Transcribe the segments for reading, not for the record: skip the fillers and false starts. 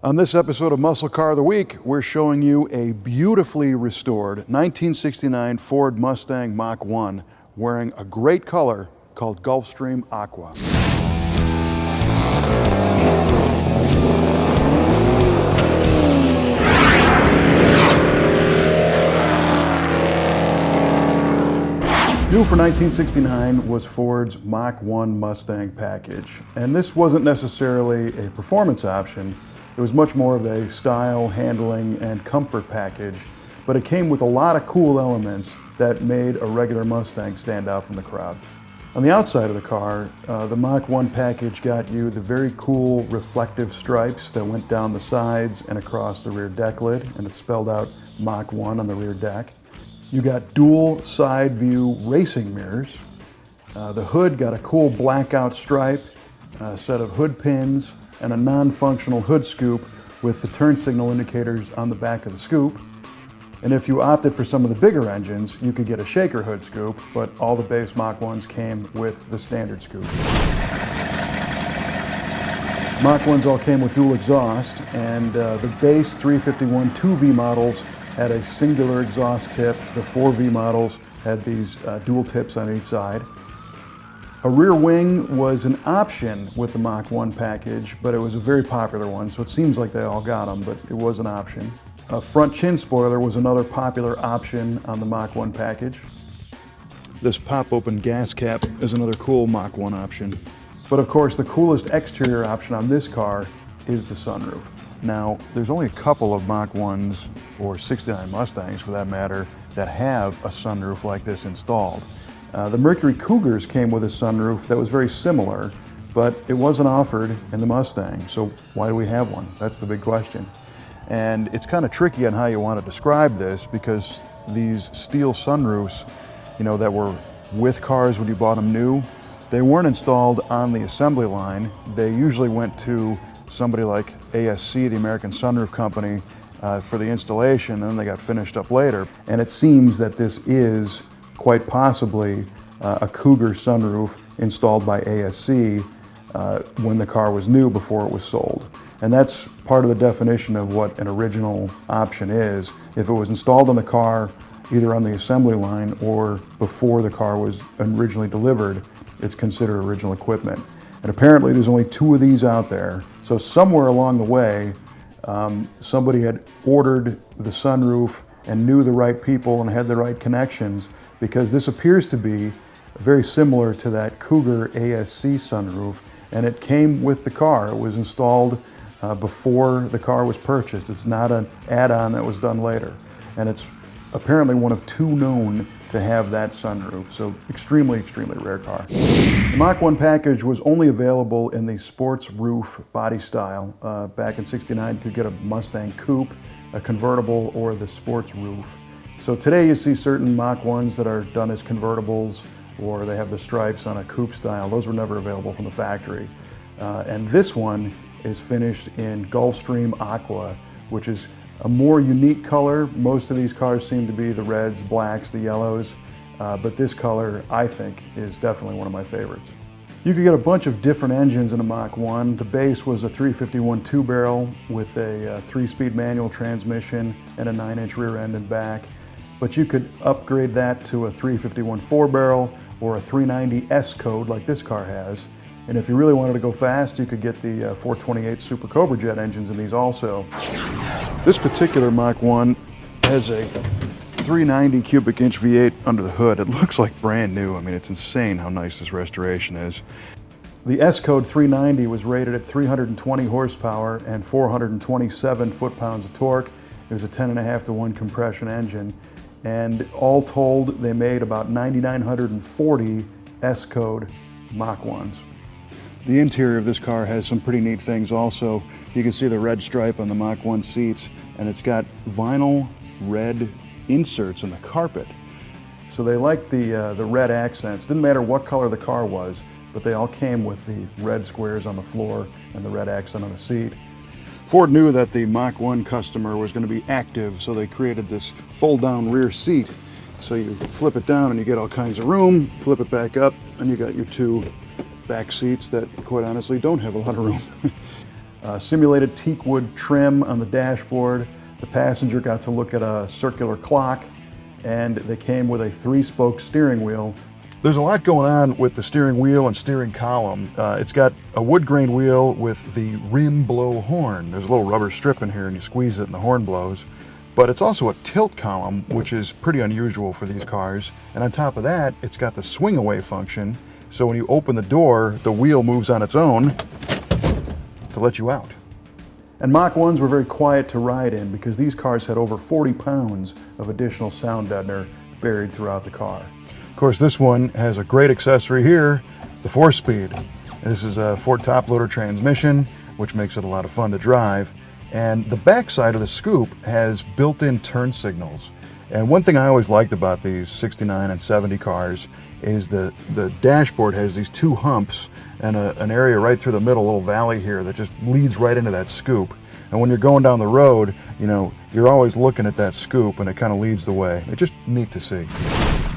On this episode of Muscle Car of the Week, we're showing you a beautifully restored 1969 Ford Mustang Mach 1 wearing a great color called Gulfstream Aqua. New for 1969 was Ford's Mach 1 Mustang package, and this wasn't necessarily a performance option. It was much more of a style, handling, and comfort package, but it came with a lot of cool elements that made a regular Mustang stand out from the crowd. On the outside of the car, the Mach 1 package got you the very cool reflective stripes that went down the sides and across the rear deck lid, and it spelled out Mach 1 on the rear deck. You got dual side view racing mirrors. The hood got a cool blackout stripe, a set of hood pins, and a non-functional hood scoop with the turn signal indicators on the back of the scoop. And if you opted for some of the bigger engines, you could get a shaker hood scoop, but all the base Mach 1s came with the standard scoop. Mach 1s all came with dual exhaust, and the base 351 2V models had a singular exhaust tip. The 4V models had these dual tips on each side. A rear wing was an option with the Mach 1 package, but it was a very popular one, so it seems like they all got them, but it was an option. A front chin spoiler was another popular option on the Mach 1 package. This pop-open gas cap is another cool Mach 1 option. But of course, the coolest exterior option on this car is the sunroof. Now, there's only a couple of Mach 1s, or 69 Mustangs for that matter, that have a sunroof like this installed. The Mercury Cougars came with a sunroof that was very similar, but it wasn't offered in the Mustang, so why do we have one? That's the big question. And it's kind of tricky on how you want to describe this, because these steel sunroofs, that were with cars when you bought them new, they weren't installed on the assembly line. They usually went to somebody like ASC, the American Sunroof Company, for the installation, and then they got finished up later. And it seems that this is quite possibly a Cougar sunroof installed by ASC when the car was new before it was sold. And that's part of the definition of what an original option is. If it was installed on the car, either on the assembly line or before the car was originally delivered, it's considered original equipment. And apparently there's only 2 of these out there. So somewhere along the way, somebody had ordered the sunroof and knew the right people and had the right connections, because this appears to be very similar to that Cougar ASC sunroof, and it came with the car. It was installed before the car was purchased. It's not an add-on that was done later. And it's apparently one of 2 known to have that sunroof, so extremely, extremely rare car. The Mach 1 package was only available in the sports roof body style. Back in '69, you could get a Mustang Coupe, a convertible, or the sports roof. So today you see certain Mach 1s that are done as convertibles, or they have the stripes on a coupe style. Those were never available from the factory. And this one is finished in Gulfstream Aqua, which is a more unique color. Most of these cars seem to be the reds, blacks, the yellows, but this color, I think, is definitely one of my favorites. You could get a bunch of different engines in a Mach 1. The base was a 351 2-barrel with a 3-speed manual transmission and a 9-inch rear end and back. But you could upgrade that to a 351 4-barrel or a 390 S code like this car has. And if you really wanted to go fast, you could get the 428 Super Cobra Jet engines in these also. This particular Mach 1 has a 390 cubic inch V8 under the hood. It looks like brand new. I mean, it's insane how nice this restoration is. The S code 390 was rated at 320 horsepower and 427 foot-pounds of torque. It was a 10.5-to-1 compression engine. And all told, they made about 9,940 S code Mach 1s. The interior of this car has some pretty neat things also. You can see the red stripe on the Mach 1 seats, and it's got vinyl red inserts in the carpet. So they liked the red accents. Didn't matter what color the car was, but they all came with the red squares on the floor and the red accent on the seat. Ford knew that the Mach 1 customer was going to be active, so they created this fold-down rear seat. So you flip it down and you get all kinds of room, flip it back up, and you got your 2 back seats that, quite honestly, don't have a lot of room. Simulated teak wood trim on the dashboard. The passenger got to look at a circular clock, and they came with a 3-spoke steering wheel. There's a lot going on with the steering wheel and steering column. It's got a wood grain wheel with the rim blow horn. There's a little rubber strip in here and you squeeze it and the horn blows. But it's also a tilt column, which is pretty unusual for these cars. And on top of that, it's got the swing away function. So when you open the door, the wheel moves on its own to let you out. And Mach 1s were very quiet to ride in because these cars had over 40 pounds of additional sound deadener buried throughout the car. Of course, this one has a great accessory here, the 4-speed. This is a Ford Toploader transmission, which makes it a lot of fun to drive. And the backside of the scoop has built-in turn signals. And one thing I always liked about these 69 and 70 cars is the dashboard has these 2 humps and an area right through the middle, a little valley here that just leads right into that scoop. And when you're going down the road, you know, you're always looking at that scoop and it kind of leads the way. It's just neat to see.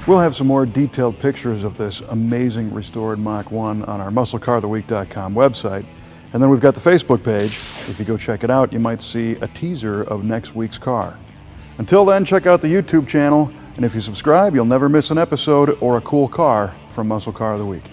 We'll have some more detailed pictures of this amazing restored Mach 1 on our MuscleCarOfTheWeek.com website. And then we've got the Facebook page. If you go check it out, you might see a teaser of next week's car. Until then, check out the YouTube channel, and if you subscribe, you'll never miss an episode or a cool car from Muscle Car of the Week.